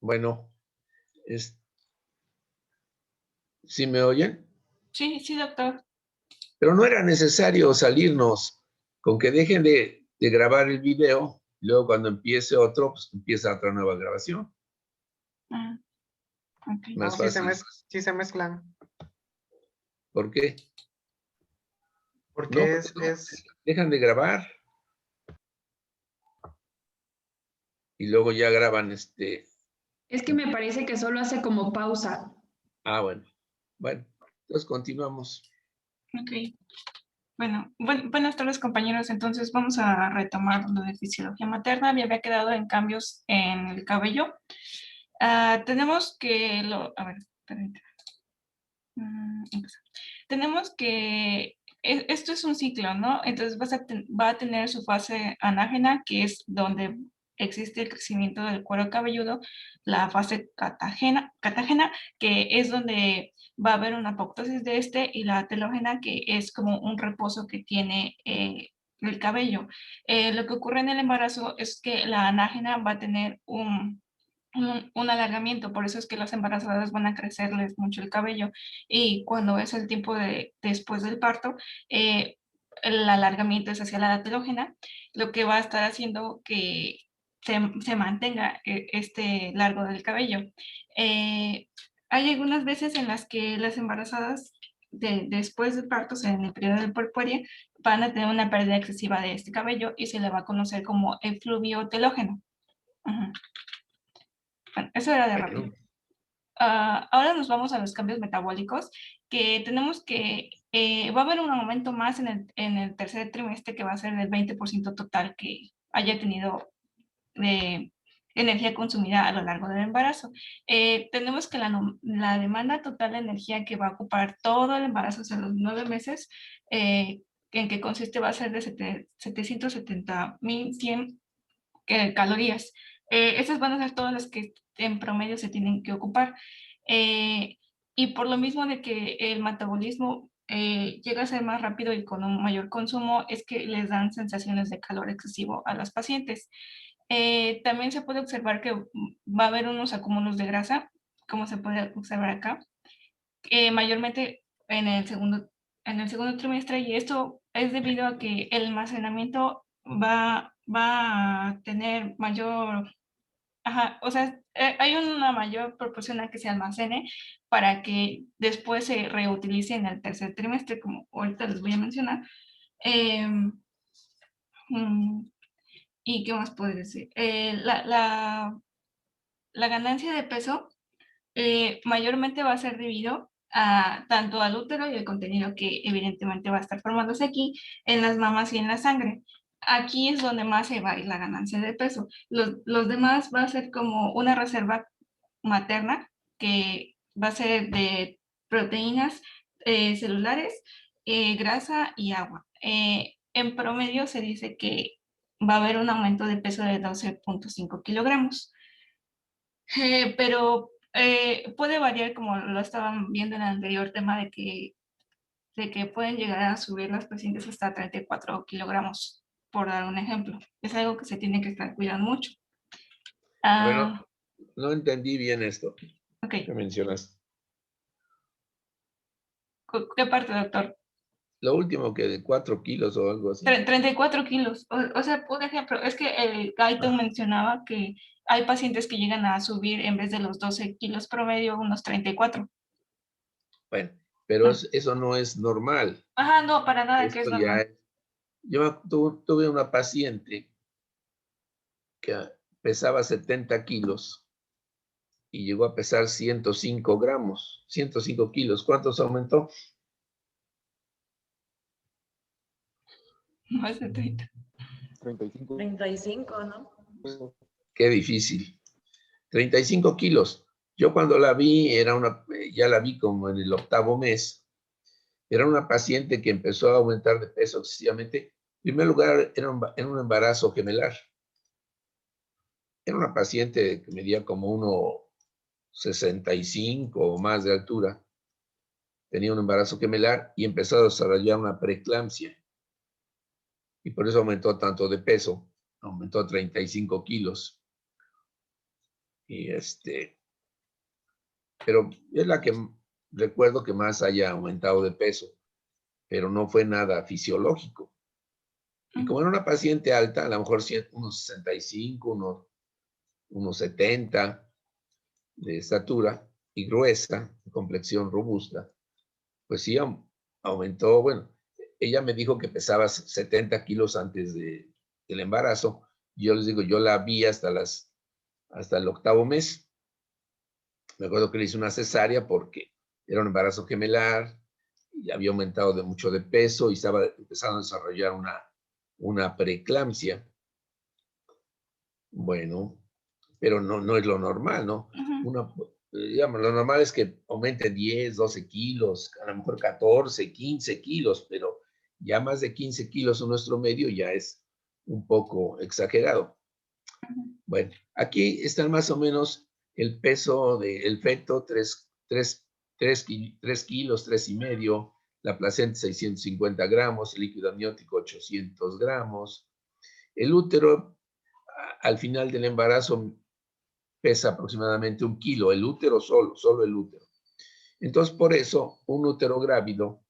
Bueno, ¿sí me oyen? Sí, sí, doctor. Pero no era necesario salirnos con que dejen de grabar el video. Luego cuando empiece otro, pues empieza otra nueva grabación. Ah, ok. Más No, fácil. sí se mezclan. ¿Por qué? Porque No, dejan de grabar. Y luego ya graban Es que me parece que solo hace como pausa. Ah, bueno. Bueno, entonces continuamos. Ok. Bueno, buenas tardes, compañeros. Entonces vamos a retomar lo de fisiología materna. Me había quedado en cambios en el cabello. Tenemos que a ver, espérate. Empezar. Tenemos que esto es un ciclo, ¿no? Entonces va a tener su fase anágena, que es donde existe el crecimiento del cuero cabelludo, la fase catágena, que es donde va a haber una apoptosis de este, y la telógena, que es como un reposo que tiene el cabello. Lo que ocurre en el embarazo es que la anágena va a tener un alargamiento, por eso es que las embarazadas van a crecerles mucho el cabello, y cuando es el tiempo después del parto, el alargamiento es hacia la telógena, lo que va a estar haciendo que se mantenga este largo del cabello. Hay algunas veces en las que las embarazadas después del parto, o sea, en el periodo de puerperio, van a tener una pérdida excesiva de este cabello y se le va a conocer como efluvio telógeno. Ajá. Bueno, eso era de rápido. Ahora nos vamos a los cambios metabólicos, que tenemos que, va a haber un aumento más en el tercer trimestre, que va a ser del 20% total que haya tenido de energía consumida a lo largo del embarazo. Tenemos que la demanda total de energía que va a ocupar todo el embarazo, o sea, los 9 meses, en que consiste, va a ser de 770.100 calorías. Esas van a ser todas las que en promedio se tienen que ocupar. Y por lo mismo de que el metabolismo llega a ser más rápido y con un mayor consumo, es que les dan sensaciones de calor excesivo a las pacientes. También se puede observar que va a haber unos acúmulos de grasa, como se puede observar acá, mayormente en el segundo trimestre, y esto es debido a que el almacenamiento va a tener mayor, ajá, o sea, hay una mayor proporción a que se almacene para que después se reutilice en el tercer trimestre, como ahorita les voy a mencionar. Em, mm, ¿Y qué más puedo decir? La ganancia de peso mayormente va a ser debido a tanto al útero y el contenido que evidentemente va a estar formándose aquí, en las mamas y en la sangre. Aquí es donde más se va a ir la ganancia de peso. Los demás va a ser como una reserva materna, que va a ser de proteínas celulares, grasa y agua. En promedio se dice que va a haber un aumento de peso de 12.5 kilogramos. Pero puede variar, como lo estaban viendo en el anterior tema, de que pueden llegar a subir las pacientes hasta 34 kilogramos, por dar un ejemplo. Es algo que se tiene que estar cuidando mucho. Bueno, no entendí bien esto Ok. que mencionas. ¿Qué parte, doctor? Lo último que de 4 kilos o algo así. 34 kilos. O sea, por ejemplo, es que el Gaiton mencionaba que hay pacientes que llegan a subir, en vez de los 12 kilos promedio, unos 34. Bueno, pero eso no es normal. Ajá, no, para nada que es Esto ya normal. es. Yo tuve una paciente que pesaba 70 kilos y llegó a pesar 105 gramos, 105 kilos. ¿Cuántos aumentó? Más de 30. 35. 35, ¿no? Qué difícil. 35 kilos. Yo cuando la vi, ya la vi como en el 8º mes. Era una paciente que empezó a aumentar de peso excesivamente. En primer lugar, era un embarazo gemelar. Era una paciente que medía como 1,65 o más de altura. Tenía un embarazo gemelar y empezó a desarrollar una preeclampsia. Y por eso aumentó tanto de peso. Aumentó 35 kilos. Y pero es la que recuerdo que más haya aumentado de peso, pero no fue nada fisiológico. Y como era una paciente alta, a lo mejor unos 65, unos 70 de estatura y gruesa, de complexión robusta, pues sí aumentó. Bueno, ella me dijo que pesaba 70 kilos antes del embarazo. Yo les digo, yo la vi hasta el 8º mes. Me acuerdo que le hice una cesárea porque era un embarazo gemelar y había aumentado mucho de peso y estaba empezando a desarrollar una preeclampsia. Bueno, pero no es lo normal, ¿no? Digamos, lo normal es que aumente 10, 12 kilos, a lo mejor 14, 15 kilos, pero ya más de 15 kilos en nuestro medio ya es un poco exagerado. Bueno, aquí están más o menos el peso del feto, 3 kilos, 3,5, la placenta 650 gramos, el líquido amniótico 800 gramos. El útero, al final del embarazo, pesa aproximadamente 1 kilo, el útero solo el útero. Entonces, por eso, un útero grávido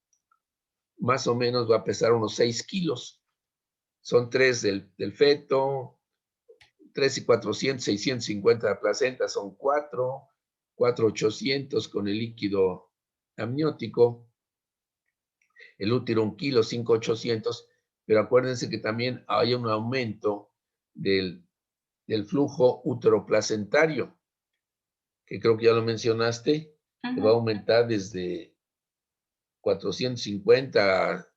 más o menos va a pesar unos 6 kilos. Son 3 del feto, 3 y 400, 650 de la placenta, son 4,800 con el líquido amniótico. El útero 1 kilo, 5,800, pero acuérdense que también hay un aumento del flujo uteroplacentario, que creo que ya lo mencionaste, que va a aumentar desde 450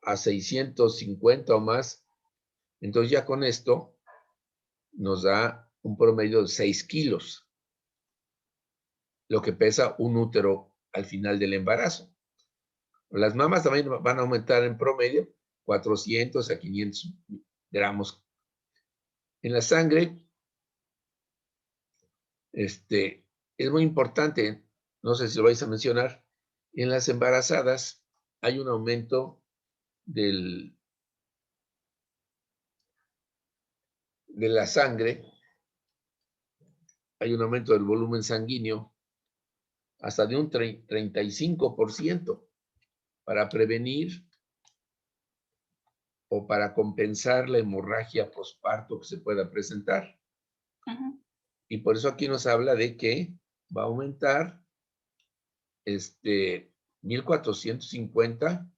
a 650 o más. Entonces ya con esto nos da un promedio de 6 kilos, lo que pesa un útero al final del embarazo. Las mamas también van a aumentar en promedio 400 a 500 gramos. En la sangre, es muy importante, no sé si lo vais a mencionar, en las embarazadas hay un aumento de la sangre, hay un aumento del volumen sanguíneo hasta de un 35% para prevenir o para compensar la hemorragia posparto que se pueda presentar. Y por eso aquí nos habla de que va a aumentar 1,450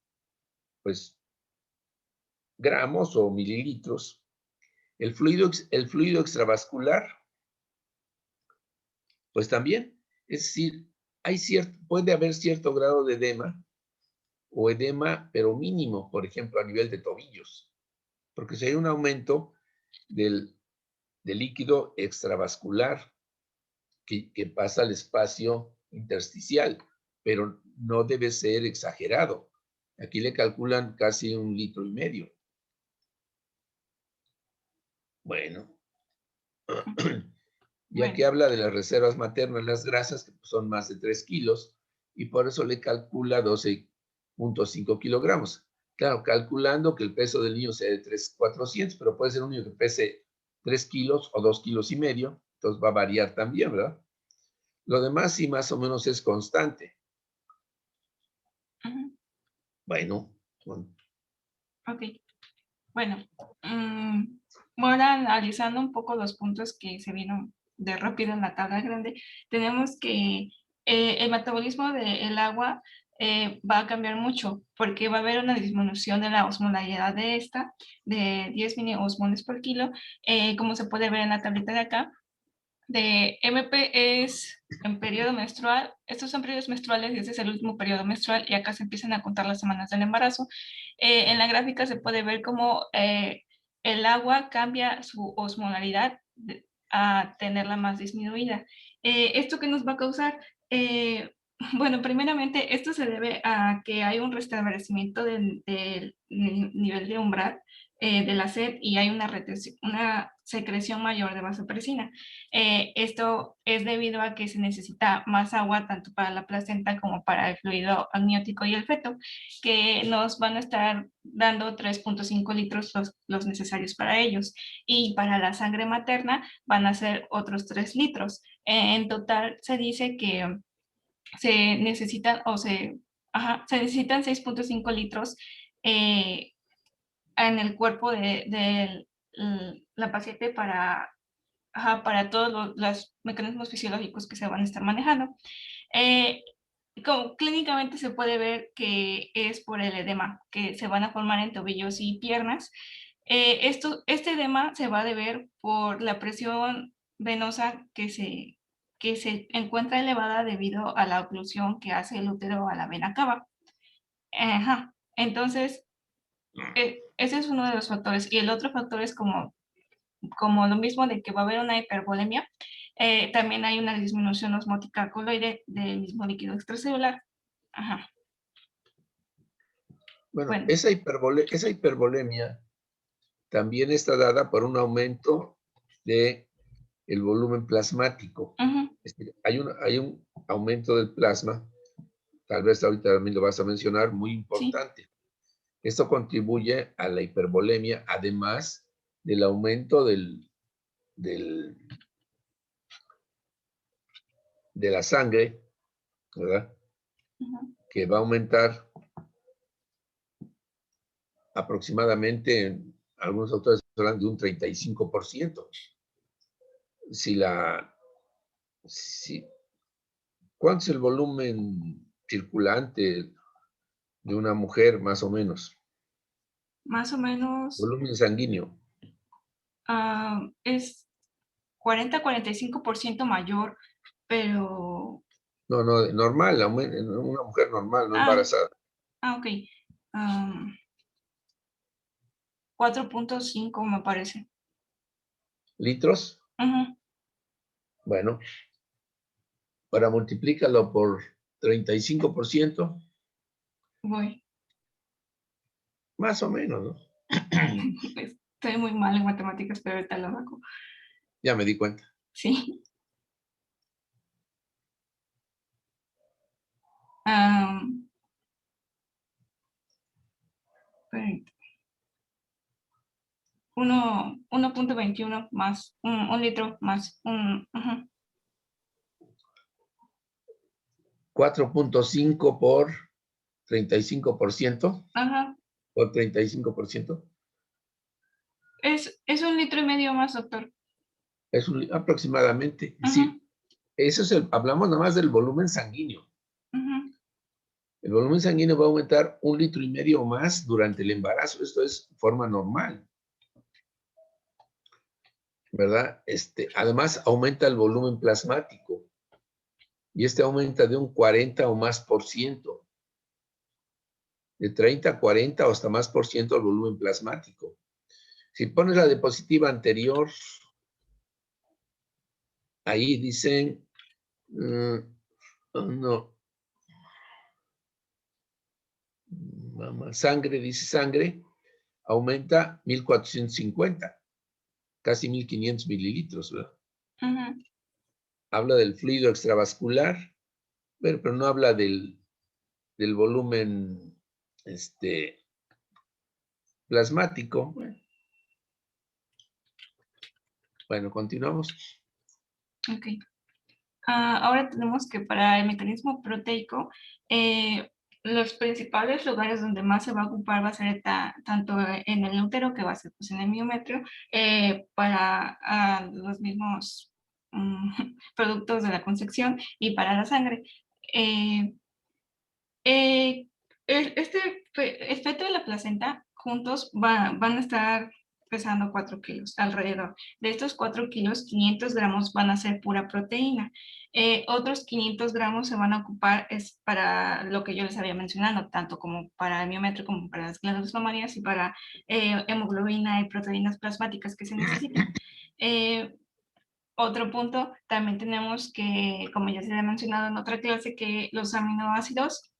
pues, gramos o mililitros. El fluido extravascular, pues también, es decir, puede haber cierto grado de edema o edema, pero mínimo, por ejemplo, a nivel de tobillos, porque si hay un aumento del líquido extravascular que pasa al espacio intersticial, pero no debe ser exagerado. Aquí le calculan casi 1,5 litros. Bueno, ya que habla de las reservas maternas, las grasas, que son más de 3 kilos, y por eso le calcula 12,5 kilogramos. Claro, calculando que el peso del niño sea de 3,400, pero puede ser un niño que pese 3 kilos o 2,5 kilos, entonces va a variar también, ¿verdad? Lo demás sí más o menos es constante. Bueno. Ok. Bueno, ahora analizando un poco los puntos que se vieron de rápido en la tabla grande, tenemos que el metabolismo del agua va a cambiar mucho porque va a haber una disminución de la osmolaridad de esta, de 10 miliosmoles por kilo, como se puede ver en la tablita de acá. De MP es en periodo menstrual, estos son periodos menstruales y este es el último periodo menstrual y acá se empiezan a contar las semanas del embarazo. En la gráfica se puede ver cómo el agua cambia su osmolaridad a tenerla más disminuida. ¿Esto qué nos va a causar? Bueno, primeramente esto se debe a que hay un restablecimiento del nivel de umbral de la sed y hay una secreción mayor de vasopresina. Esto es debido a que se necesita más agua tanto para la placenta como para el fluido amniótico y el feto, que nos van a estar dando 3.5 litros los necesarios para ellos. Y para la sangre materna van a ser otros 3 litros. En total se dice que se necesitan se necesitan 6.5 litros en el cuerpo de la paciente para todos los mecanismos fisiológicos que se van a estar manejando. Como clínicamente se puede ver que es por el edema que se van a formar en tobillos y piernas. Este edema se va a deber por la presión venosa que se encuentra elevada debido a la oclusión que hace el útero a la vena cava. Ajá. Entonces, ese es uno de los factores. Y el otro factor es como lo mismo de que va a haber una hipervolemia. También hay una disminución osmótica coloide del mismo líquido extracelular. Ajá. Bueno, Bueno. esa hipervolemia también está dada por un aumento de el volumen plasmático. Es decir, hay un aumento del plasma, tal vez ahorita también lo vas a mencionar, muy importante. Sí. Esto contribuye a la hipervolemia, además del aumento de la sangre, ¿verdad? Que va a aumentar aproximadamente, algunos autores hablan de un 35%. ¿Cuánto es el volumen circulante de una mujer, más o menos? Más o menos. Volumen sanguíneo. Es 40-45% mayor, pero... No, normal, una mujer normal, no embarazada. Ok. 4.5 me parece. ¿Litros? Bueno, ahora multiplícalo por 35%. Voy. Más o menos, ¿no? Estoy muy mal en matemáticas, pero ahorita lo hago. Ya me di cuenta. Sí. 1.21 más, un litro más, 4.5 por 35%. Ajá. Por 35%. Es 1,5 litros más, doctor. Es aproximadamente. Sí. Eso es hablamos nada más del volumen sanguíneo. El volumen sanguíneo va a aumentar 1,5 litros más durante el embarazo. Esto es forma normal, ¿verdad? Además, aumenta el volumen plasmático. Y aumenta de un 40 o más por ciento. De 30, 40 o hasta más por ciento el volumen plasmático. Si pones la diapositiva anterior, ahí dicen, no, sangre, dice sangre, aumenta 1,450, casi 1,500 mililitros, ¿verdad? Habla del fluido extravascular, pero no habla del volumen plasmático. Bueno, continuamos. Ok. Ahora tenemos que para el mecanismo proteico, los principales lugares donde más se va a ocupar va a ser tanto en el útero, que va a ser pues, en el miometrio, para los mismos productos de la concepción y para la sangre. El feto y la placenta juntos van a estar pesando 4 kilos alrededor. De estos 4 kilos, 500 gramos van a ser pura proteína. Otros 500 gramos se van a ocupar para lo que yo les había mencionado, tanto como para el miometrio como para las glándulas mamarias y para hemoglobina y proteínas plasmáticas que se necesitan. otro punto, también tenemos que, como ya se ha mencionado en otra clase, que los aminoácidos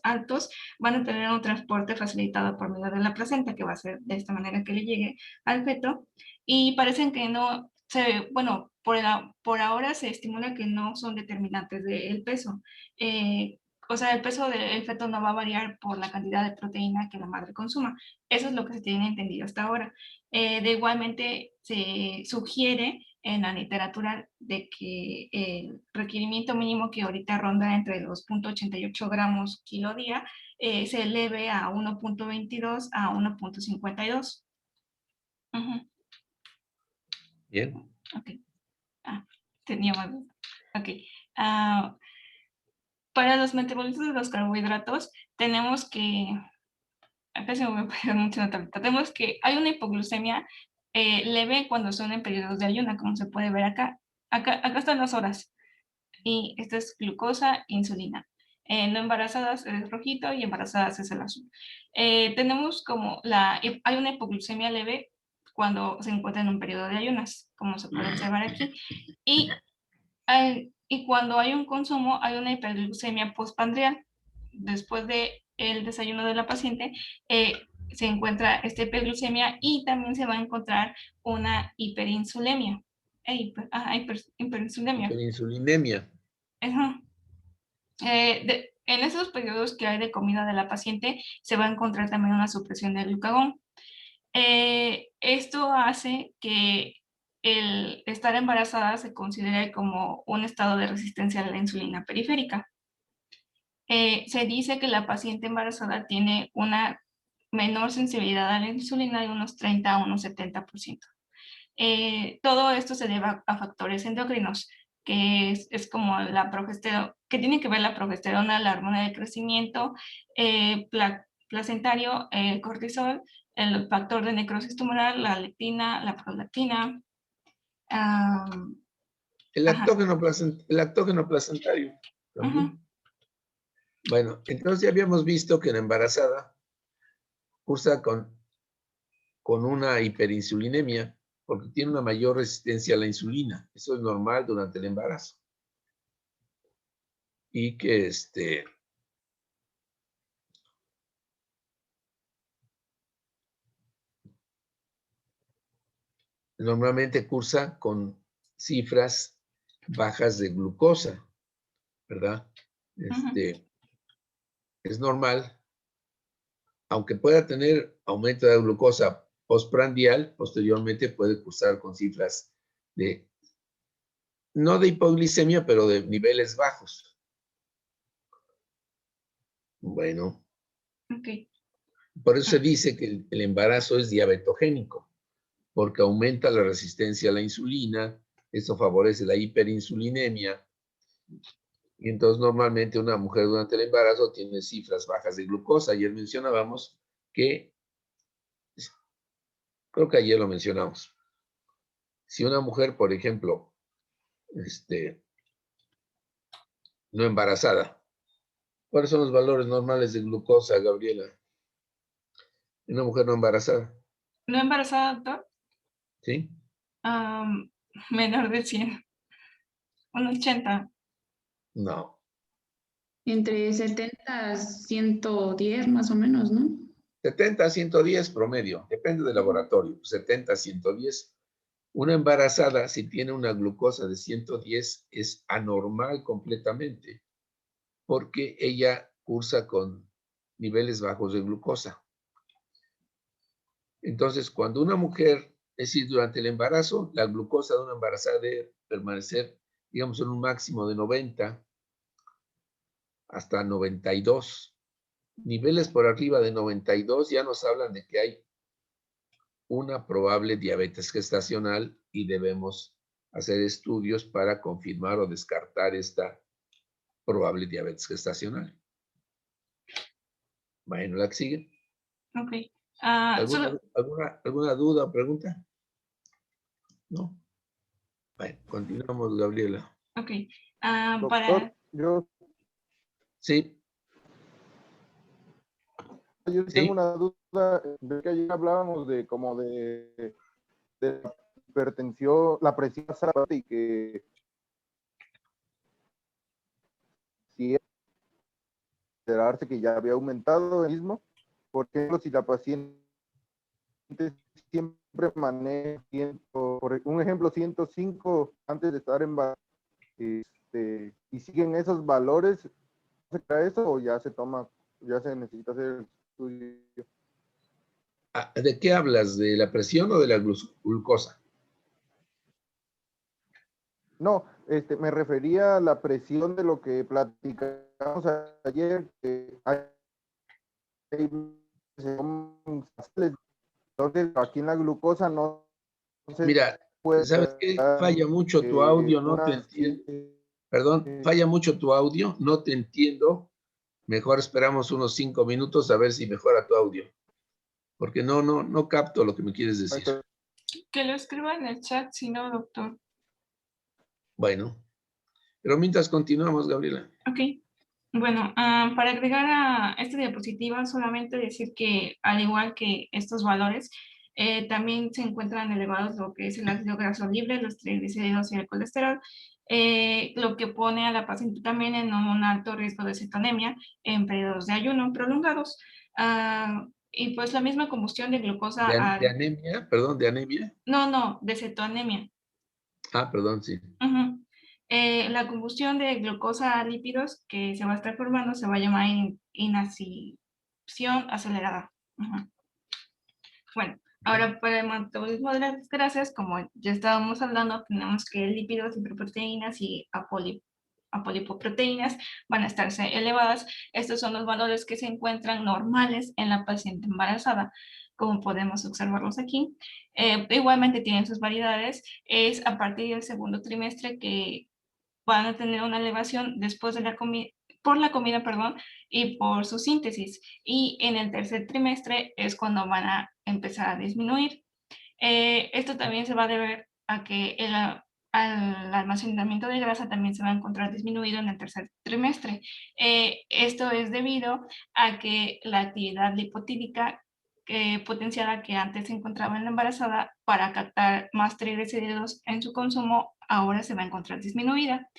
altos van a tener un transporte facilitado por medio de la placenta, que va a ser de esta manera que le llegue al feto, y parecen que no bueno, por ahora se estimula que no son determinantes del peso. O sea, el peso del feto no va a variar por la cantidad de proteína que la madre consuma. Eso es lo que se tiene entendido hasta ahora. De igualmente, se sugiere en la literatura de que el requerimiento mínimo, que ahorita ronda entre los 0.88 gramos kilo día, se eleve a 1.22 a 1.52. Bien. Ok. Tenía más. Ok. Para los metabolitos de los carbohidratos, tenemos que, acá se me va a perder mucho la tablita, tenemos que hay una hipoglucemia leve cuando son en periodos de ayuno, como se puede ver acá. Acá están las horas. Y esta es glucosa, insulina. No embarazadas es rojito y embarazadas es el azul. Tenemos hay una hipoglucemia leve cuando se encuentra en un periodo de ayunas, como se puede observar aquí. Y cuando hay un consumo, hay una hiperglucemia postprandial. Después del desayuno de la paciente, se encuentra esta hiperglucemia y también se va a encontrar una hiperinsulemia. Hiperinsulemia. Hiperinsulinemia. Ajá. En esos periodos que hay de comida de la paciente, se va a encontrar también una supresión del glucagón. Esto hace que el estar embarazada se considere como un estado de resistencia a la insulina periférica. Se dice que la paciente embarazada tiene una menor sensibilidad a la insulina de unos 30 a unos 70%. Todo esto se debe a factores endocrinos, que es como la progesterona, que tiene que ver la progesterona, la hormona de crecimiento, placentario, el cortisol, el factor de necrosis tumoral, la leptina, la prolactina. El lactógeno placentario también. Ajá. Bueno, entonces ya habíamos visto que la embarazada cursa con una hiperinsulinemia porque tiene una mayor resistencia a la insulina. Eso es normal durante el embarazo. Y que normalmente cursa con cifras bajas de glucosa, ¿verdad? Es normal, aunque pueda tener aumento de glucosa postprandial, posteriormente puede cursar con cifras no de hipoglicemia, pero de niveles bajos. Bueno. Okay. Por eso se dice que el embarazo es diabetogénico, porque aumenta la resistencia a la insulina, eso favorece la hiperinsulinemia, y entonces normalmente una mujer durante el embarazo tiene cifras bajas de glucosa. Ayer mencionábamos que, creo que ayer lo mencionamos, si una mujer, por ejemplo, no embarazada, ¿cuáles son los valores normales de glucosa, Gabriela? Una mujer no embarazada. ¿No embarazada, doctor? ¿Sí? Menor de 100. Un 80. No. Entre 70 a 110 más o menos, ¿no? 70 a 110 promedio, depende del laboratorio, 70 a 110. Una embarazada, si tiene una glucosa de 110, es anormal completamente, porque ella cursa con niveles bajos de glucosa. Entonces, cuando una mujer, es decir, durante el embarazo, la glucosa de una embarazada debe permanecer, digamos, en un máximo de 90 hasta 92. Niveles por arriba de 92 ya nos hablan de que hay una probable diabetes gestacional y debemos hacer estudios para confirmar o descartar esta probable diabetes gestacional. Bueno, la que sigue. Ok. ¿Alguna duda o pregunta? ¿No? Bueno, continuamos, Gabriela. Ok. Doctor, Sí. Yo Sí. tengo una duda, de que ayer hablábamos de la hipertensión, la presión alta y que si considerarse que ya había aumentado el mismo, por ejemplo, si la paciente siempre maneja por un ejemplo 105 antes de estar embarazada, y siguen esos valores, ¿se crea eso o ya ya se necesita hacer el estudio? ¿De qué hablas? ¿De la presión o de la glucosa? No, me refería a la presión de lo que platicamos ayer, que entonces aquí en la glucosa no se Mira, puede ¿sabes qué? Falla mucho tu audio, no te entiendo. Perdón, falla mucho tu audio, no te entiendo. Mejor esperamos unos 5 minutos a ver si mejora tu audio. Porque no capto lo que me quieres decir. Que lo escriba en el chat, si no, doctor. Bueno, pero mientras continuamos, Gabriela. Ok. Bueno, para agregar a esta diapositiva, solamente decir que al igual que estos valores, también se encuentran elevados lo que es el ácido graso libre, los triglicéridos y el colesterol, lo que pone a la paciente también en un alto riesgo de cetonemia en periodos de ayuno prolongados. Y pues la misma combustión de glucosa ¿De anemia? Perdón, ¿de anemia? No, de cetonemia. Ah, perdón, sí. Ujú. La combustión de glucosa a lípidos que se va a estar formando se va a llamar inacción acelerada. Ujú. Bueno, ahora para el metabolismo de las grasas, como ya estábamos hablando, tenemos que lípidos, hiperproteínas y apolipoproteínas van a estarse elevadas. Estos son los valores que se encuentran normales en la paciente embarazada, como podemos observarlos aquí. Igualmente tienen sus variedades. Es a partir del segundo trimestre que van a tener una elevación después de por la comida, perdón, y por su síntesis. Y en el tercer trimestre es cuando van a empezar a disminuir. Esto también se va a deber a que al almacenamiento de grasa también se va a encontrar disminuido en el tercer trimestre. Esto es debido a que la actividad lipotídica potenciada que antes se encontraba en la embarazada para captar más triglicéridos en su consumo, ahora se va a encontrar disminuida.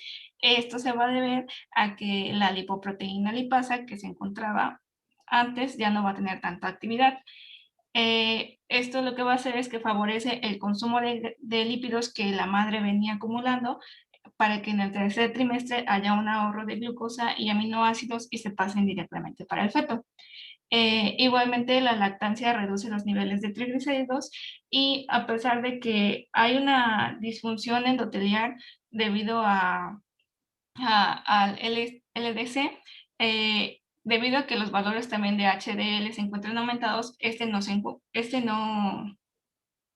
Esto se va a deber a que la lipoproteína lipasa que se encontraba antes ya no va a tener tanta actividad. Esto lo que va a hacer es que favorece el consumo de lípidos que la madre venía acumulando para que en el tercer trimestre haya un ahorro de glucosa y aminoácidos y se pasen directamente para el feto. Igualmente, la lactancia reduce los niveles de triglicéridos y a pesar de que hay una disfunción endotelial debido al LDC, debido a que los valores también de HDL se encuentran aumentados,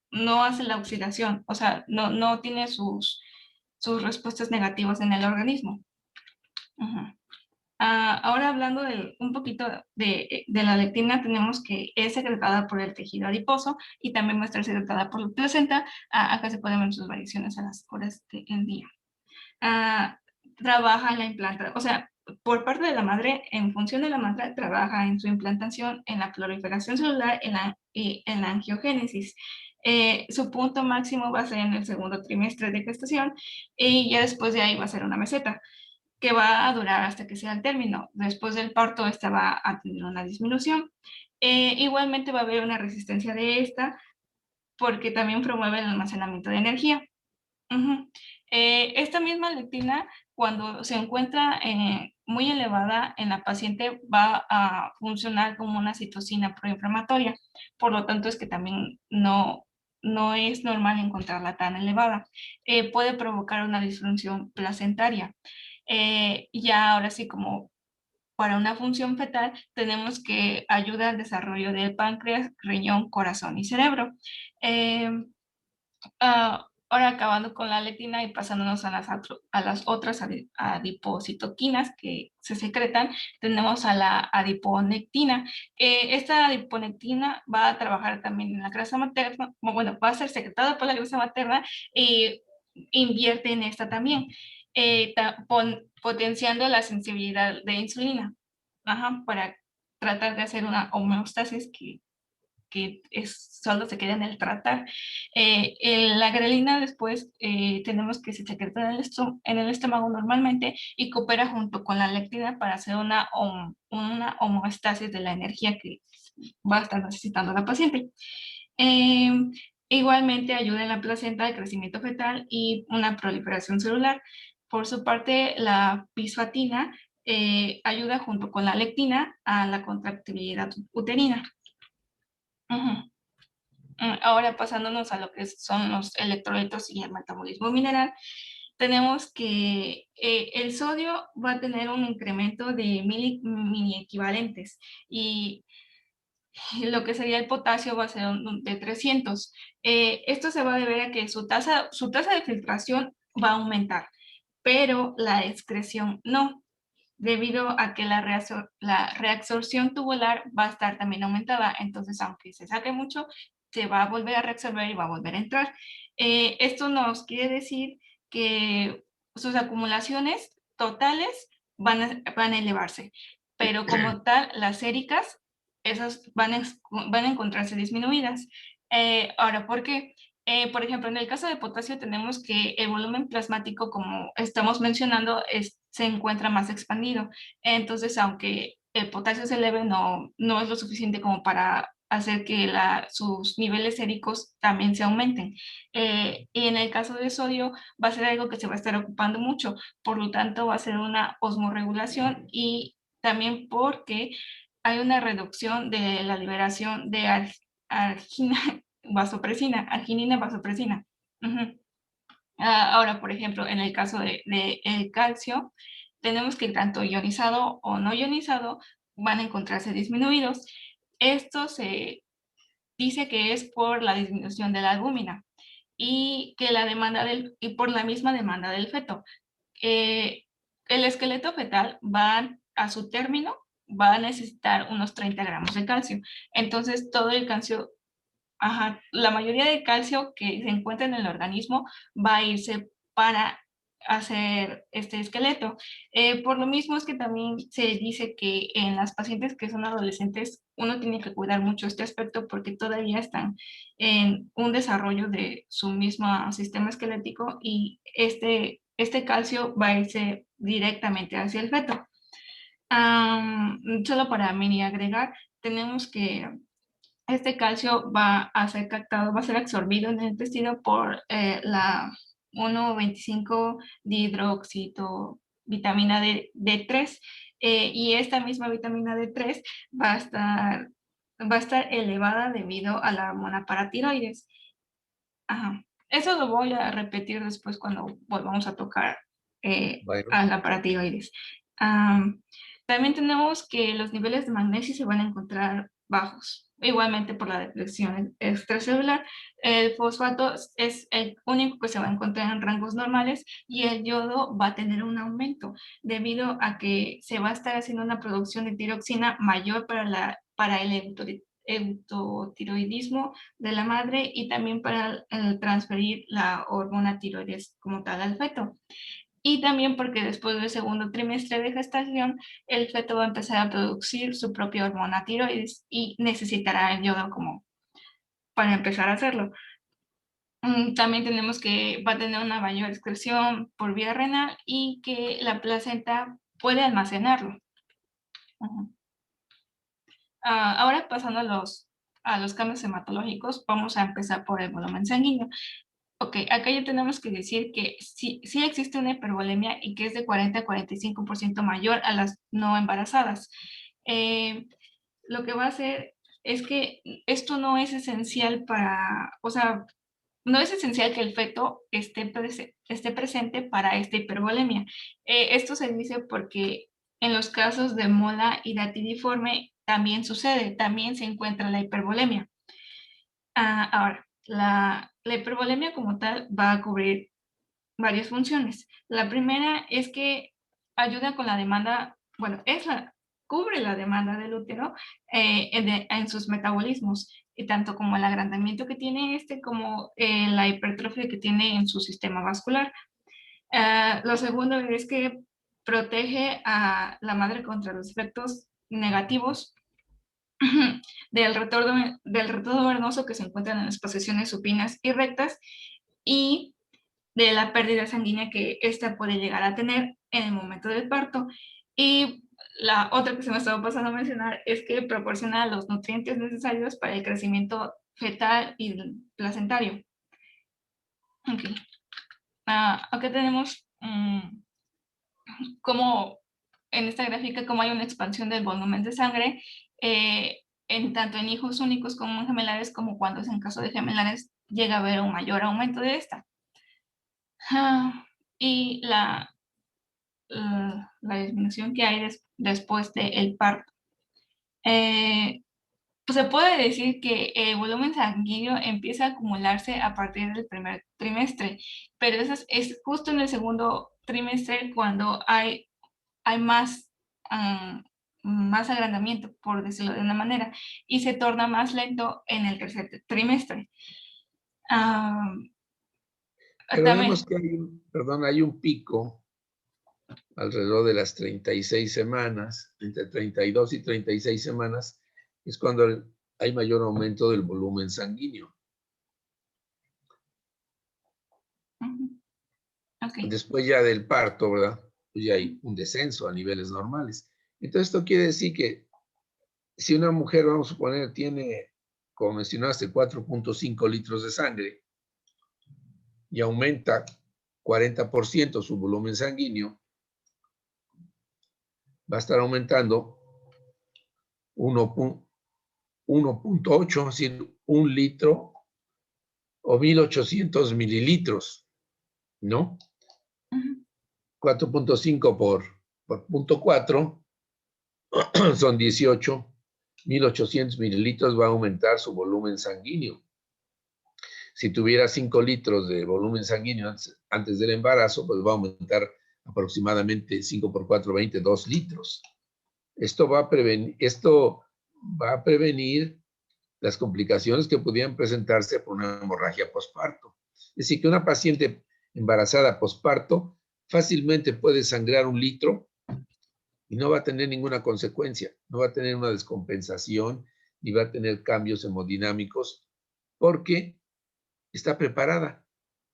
no hace la oxidación, o sea, no tiene sus respuestas negativas en el organismo. Ujú. Ahora hablando un poquito de la lectina, tenemos que es secretada por el tejido adiposo y también va a estar secretada por la placenta. Acá se pueden ver sus variaciones a las horas del día. Trabaja en la implantación, o sea, por parte de la madre, en función de la madre, trabaja en su implantación, en la proliferación celular y en la angiogénesis. Su punto máximo va a ser en el segundo trimestre de gestación y ya después de ahí va a ser una meseta que va a durar hasta que sea el término. Después del parto, esta va a tener una disminución. Igualmente va a haber una resistencia de esta porque también promueve el almacenamiento de energía. Esta misma lectina, cuando se encuentra muy elevada en la paciente, va a funcionar como una citocina proinflamatoria. Por lo tanto, es que también no es normal encontrarla tan elevada. Puede provocar una disfunción placentaria. Ya ahora sí, como para una función fetal, tenemos que ayuda al desarrollo del páncreas, riñón, corazón y cerebro. Eh, Ahora acabando con la lectina y pasándonos a las otras adipocitoquinas que se secretan, tenemos a la adiponectina. Esta adiponectina va a trabajar también en la grasa materna, bueno, va a ser secretada por la grasa materna y invierte en esta también, potenciando la sensibilidad de insulina, para tratar de hacer una homeostasis que que solo se queda en el tratar. La grelina después tenemos que se secreta en el estómago normalmente y coopera junto con la lectina para hacer una homeostasis de la energía que va a estar necesitando la paciente. Eh, Igualmente ayuda en la placenta al crecimiento fetal y una proliferación celular. Por su parte, la bisfatina ayuda junto con la lectina a la contractibilidad uterina. Ujú. Ahora pasándonos a lo que son los electrolitos y el metabolismo mineral, tenemos que el sodio va a tener un incremento de mini equivalentes y lo que sería el potasio va a ser de 300. Esto se va a deber a que su tasa de filtración va a aumentar, pero la excreción no, debido a que la reabsorción tubular va a estar también aumentada. Entonces, aunque se saque mucho, se va a volver a reabsorber y va a volver a entrar. Esto nos quiere decir que sus acumulaciones totales van a elevarse, pero como tal, las séricas, esas van a encontrarse disminuidas. Ahora, ¿por qué? Por ejemplo, en el caso de potasio tenemos que el volumen plasmático, como estamos mencionando, se encuentra más expandido. Entonces, aunque el potasio se eleve, no es lo suficiente como para hacer que sus niveles séricos también se aumenten. Y en el caso de sodio va a ser algo que se va a estar ocupando mucho, por lo tanto va a ser una osmorregulación y también porque hay una reducción de la liberación de argina, arginina vasopresina. Ujú. Ahora, por ejemplo, en el caso el calcio, tenemos que tanto ionizado o no ionizado van a encontrarse disminuidos. Esto se dice que es por la disminución de la albúmina y que y por la misma demanda del feto. El esqueleto fetal a su término va a necesitar unos 30 gramos de calcio. Entonces, todo el calcio, la mayoría del calcio que se encuentra en el organismo va a irse para hacer este esqueleto. Por lo mismo es que también se dice que en las pacientes que son adolescentes uno tiene que cuidar mucho este aspecto porque todavía están en un desarrollo de su mismo sistema esquelético y este calcio va a irse directamente hacia el feto. Solo para mini agregar, tenemos que este calcio va a ser captado, va a ser absorbido en el intestino por la 1,25 dihidroxito vitamina D3 y esta misma vitamina D3 va a estar elevada debido a la hormona paratiroides. Ajá. Eso lo voy a repetir después cuando volvamos a tocar Bueno, a la paratiroides. También tenemos que los niveles de magnesio se van a encontrar bajos, igualmente por la depresión extracelular. El fosfato es el único que se va a encontrar en rangos normales y el yodo va a tener un aumento debido a que se va a estar haciendo una producción de tiroxina mayor para el eutotiroidismo de la madre y también para transferir la hormona tiroides como tal al feto. Y también porque después del segundo trimestre de gestación, el feto va a empezar a producir su propia hormona tiroides y necesitará el yodo como para empezar a hacerlo. También tenemos que va a tener una mayor excreción por vía renal y que la placenta puede almacenarlo. Ahora pasando a los cambios hematológicos, vamos a empezar por el volumen sanguíneo. Ok, acá ya tenemos que decir que sí existe una hipervolemia y que es de 40 a 45% mayor a las no embarazadas. Lo que va a hacer es que esto no es esencial o sea, no es esencial que el feto esté presente para esta hipervolemia. Esto se dice porque en los casos de mola hidatidiforme también sucede, también se encuentra la hipervolemia. Ahora, la hipervolemia como tal va a cubrir varias funciones. La primera es que ayuda con la demanda, bueno, cubre la demanda del útero en sus metabolismos, y tanto como el agrandamiento que tiene como la hipertrofia que tiene en su sistema vascular. Lo segundo es que protege a la madre contra los efectos negativos del retorno venoso que se encuentran en las posiciones supinas y rectas y de la pérdida sanguínea que ésta puede llegar a tener en el momento del parto. Y la otra que se me estaba pasando a mencionar es que proporciona los nutrientes necesarios para el crecimiento fetal y placentario. Ok. Acá tenemos como en esta gráfica como hay una expansión del volumen de sangre en tanto en hijos únicos como en gemelares, como cuando es en caso de gemelares llega a haber un mayor aumento de esta. Y la disminución que hay después del parto. Pues se puede decir que el volumen sanguíneo empieza a acumularse a partir del primer trimestre, pero eso es justo en el segundo trimestre cuando hay más, más agrandamiento, por decirlo de una manera, y se torna más lento en el tercer trimestre. Recordemos que hay un pico alrededor de las 36 semanas, entre 32 y 36 semanas, es cuando hay mayor aumento del volumen sanguíneo. Okay. Después ya del parto, ¿verdad? Pues ya hay un descenso a niveles normales. Entonces esto quiere decir que si una mujer, vamos a suponer, tiene, como mencionaste, 4.5 litros de sangre y aumenta 40% su volumen sanguíneo, va a estar aumentando 1.8, es decir, 1 litro o 1.800 mililitros, ¿no? 4.5 por 0.4 son 18, 1.800 mililitros va a aumentar su volumen sanguíneo. Si tuviera 5 litros de volumen sanguíneo antes del embarazo, pues va a aumentar aproximadamente 5 por 4, 22 litros. Esto va a prevenir las complicaciones que pudieran presentarse por una hemorragia posparto. Es decir, que una paciente embarazada posparto fácilmente puede sangrar 1 litro y no va a tener ninguna consecuencia, no va a tener una descompensación, ni va a tener cambios hemodinámicos, porque está preparada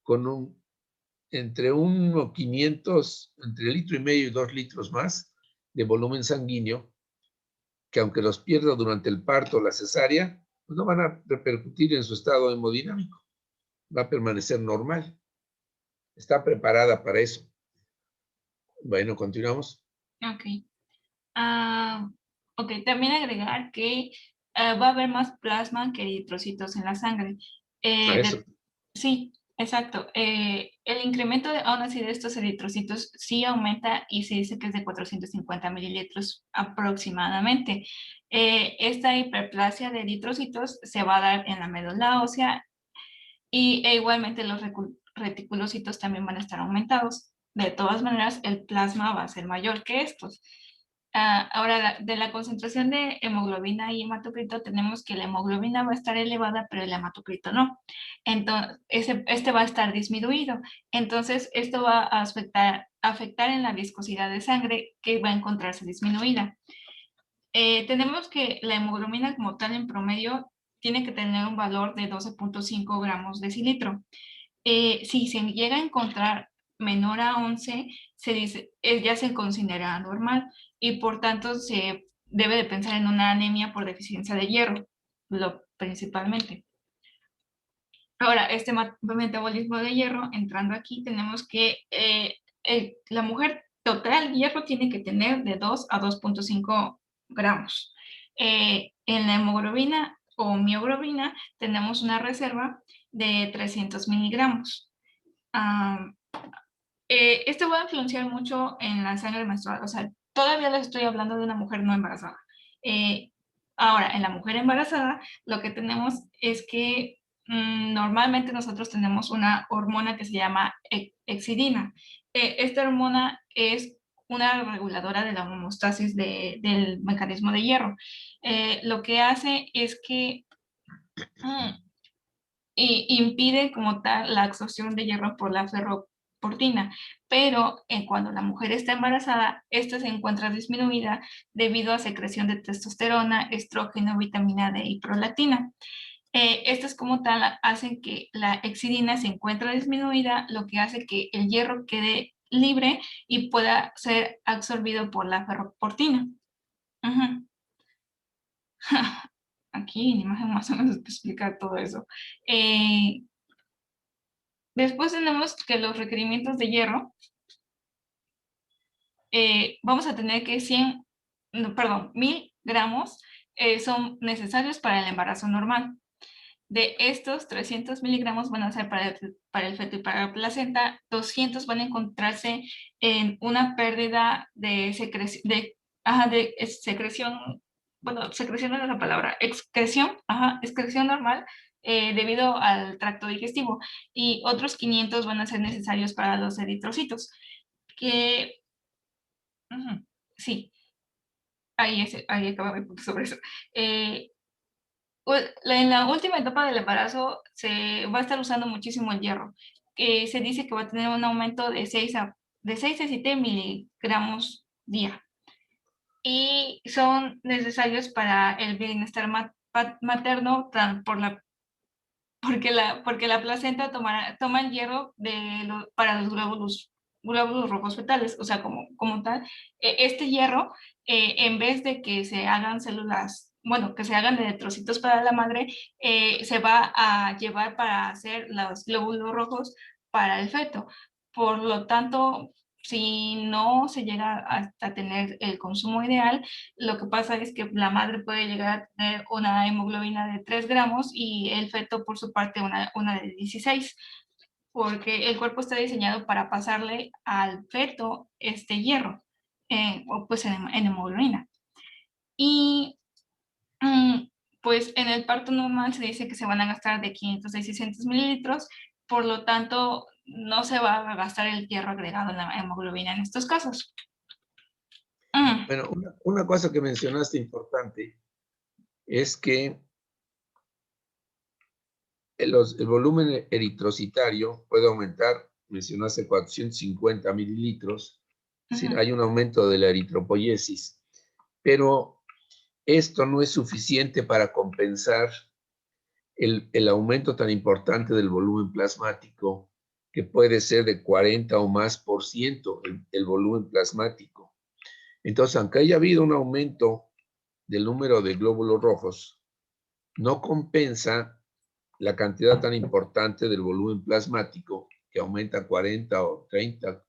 con entre 1.500, entre 1,5 litros y 2 litros más de volumen sanguíneo, que aunque los pierda durante el parto o la cesárea, pues no van a repercutir en su estado hemodinámico, va a permanecer normal. Está preparada para eso. Bueno, continuamos. Ok. Ok, también agregar que va a haber más plasma que eritrocitos en la sangre. Eso. Sí, exacto. El incremento aún así de estos eritrocitos sí aumenta y se dice que es de 450 mililitros aproximadamente. Esta hiperplasia de eritrocitos se va a dar en la médula ósea e igualmente los reticulocitos también van a estar aumentados. De todas maneras, el plasma va a ser mayor que estos. Ahora, de la concentración de hemoglobina y hematocrito, tenemos que la hemoglobina va a estar elevada, pero el hematocrito no. Entonces, este va a estar disminuido. Entonces, esto va a afectar en la viscosidad de sangre, que va a encontrarse disminuida. Tenemos que la hemoglobina como tal en promedio tiene que tener un valor de 12.5 gramos decilitro. Si se llega a encontrar menor a 11, se dice, ya se considera normal y por tanto se debe de pensar en una anemia por deficiencia de hierro, principalmente. Ahora, este metabolismo de hierro, entrando aquí, tenemos que la mujer total hierro tiene que tener de 2 a 2.5 gramos. En la hemoglobina o mioglobina tenemos una reserva de 300 miligramos. Esto va a influenciar mucho en la sangre menstrual. O sea, todavía les estoy hablando de una mujer no embarazada. Ahora, en la mujer embarazada, lo que tenemos es que normalmente nosotros tenemos una hormona que se llama exidina. Esta hormona es una reguladora de la homeostasis del mecanismo de hierro. Lo que hace es que impide como tal la absorción de hierro por la ferroportina, pero cuando la mujer está embarazada, esta se encuentra disminuida debido a secreción de testosterona, estrógeno, vitamina D y prolactina. Estas como tal hacen que la exidina se encuentre disminuida, lo que hace que el hierro quede libre y pueda ser absorbido por la ferroportina. Ujú. Aquí en imagen más o menos explica todo eso. Después tenemos que los requerimientos de hierro, vamos a tener que 1000 gramos son necesarios para el embarazo normal. De estos, 300 miligramos van a ser para el feto y para la placenta, 200 van a encontrarse en una pérdida de secreción, bueno, secreción no es la palabra, excreción normal debido al tracto digestivo, y otros 500 van a ser necesarios para los eritrocitos, que, sí, ahí acaba mi punto sobre eso. En la última etapa del embarazo se va a estar usando muchísimo el hierro, que se dice que va a tener un aumento de 6 a 7 miligramos día. Y son necesarios para el bienestar materno porque la placenta toma el hierro para los glóbulos rojos fetales, o sea, como tal. Este hierro, en vez de que se hagan células, bueno, que se hagan eritrocitos para la madre, se va a llevar para hacer los glóbulos rojos para el feto. Por lo tanto, si no se llega a tener el consumo ideal, lo que pasa es que la madre puede llegar a tener una hemoglobina de 3 gramos y el feto, por su parte, una de 16, porque el cuerpo está diseñado para pasarle al feto este hierro, o pues en hemoglobina. Y pues en el parto normal se dice que se van a gastar de 500 a 600 mililitros, por lo tanto no se va a gastar el hierro agregado en la hemoglobina en estos casos. Bueno, una cosa que mencionaste importante es que el volumen eritrocitario puede aumentar, mencionaste 450 mililitros, es decir, hay un aumento de la eritropoiesis, pero esto no es suficiente para compensar el aumento tan importante del volumen plasmático, que puede ser de 40 o más por ciento el volumen plasmático. Entonces, aunque haya habido un aumento del número de glóbulos rojos, no compensa la cantidad tan importante del volumen plasmático, que aumenta 40 o 30,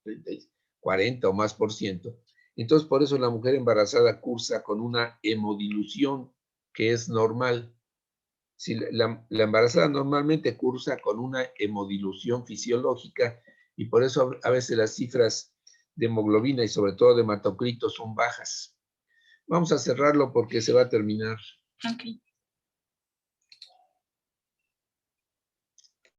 40 o más por ciento. Entonces, por eso la mujer embarazada cursa con una hemodilución que es normal. Si la embarazada normalmente cursa con una hemodilución fisiológica, y por eso a veces las cifras de hemoglobina y sobre todo de hematocrito son bajas. Vamos a cerrarlo porque se va a terminar. Ok.